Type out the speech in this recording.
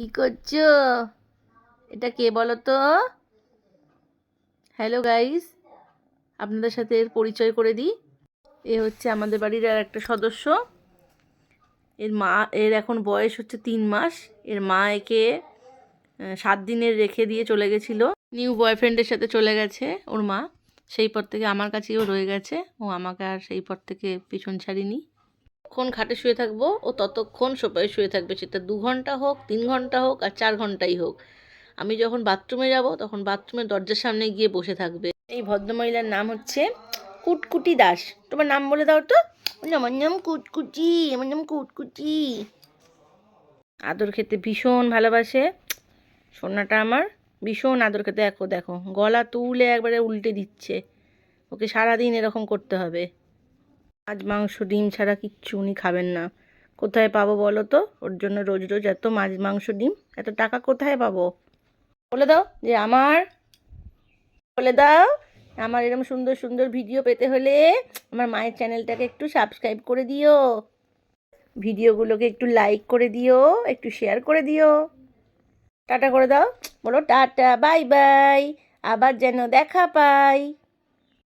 কি করছো? এটা কে বলো তো? হ্যালো গাইস, আপনাদের সাথে এর পরিচয় করে দিই। এ হচ্ছে আমাদের বাড়ির আর একটা সদস্য। এর মা, এর এখন বয়স হচ্ছে 3 মাস। এর মা একে 7 দিনের রেখে দিয়ে চলে গেছিলো। নিউ বয়ফ্রেন্ডের সাথে চলে গেছে ওর মা। সেই পর থেকে আমার কাছেও রয়ে গেছে। ও আমাকে আর সেই পর থেকে পিছন ছাড়িনি। যতক্ষণ খাটে শুয়ে থাকবো ও ততক্ষণ সোফায় শুয়ে থাকবে, সেটা 2 ঘন্টা হোক, 3 ঘন্টা হোক, আর 4 ঘন্টাই হোক। আমি যখন বাথরুমে যাব তখন বাথরুমের দরজার সামনে গিয়ে বসে থাকবে। এই ভদ্রমহিলার নাম হচ্ছে কুটকুটি দাস। তোমার নাম বলে দাও তো। আমার নাম কুটকুটি, আমার নাম কুটকুটি। আদর খেতে ভীষণ ভালোবাসে সোনাটা আমার, ভীষণ আদর খেতে। দেখো দেখো, গলা তুলে একবারে উল্টে দিচ্ছে। ওকে সারাদিন এরকম করতে হবে। মাছ মাংস ডিম ছাড়া কিচ্ছু উনি খাবেন না। কোথায় পাবো বলো তো ওর জন্য রোজ রোজ এত মাছ মাংস ডিম? এত টাকা কোথায় পাবো? বলে দাও যে আমার, বলে দাও আমার এরকম সুন্দর সুন্দর ভিডিও পেতে হলে আমার মায়ের চ্যানেলটাকে একটু সাবস্ক্রাইব করে দিও, ভিডিওগুলোকে একটু লাইক করে দিও, একটু শেয়ার করে দিও। টাটা করে দাও, বলো টাটা, বাই বাই, আবার যেন দেখা পাই।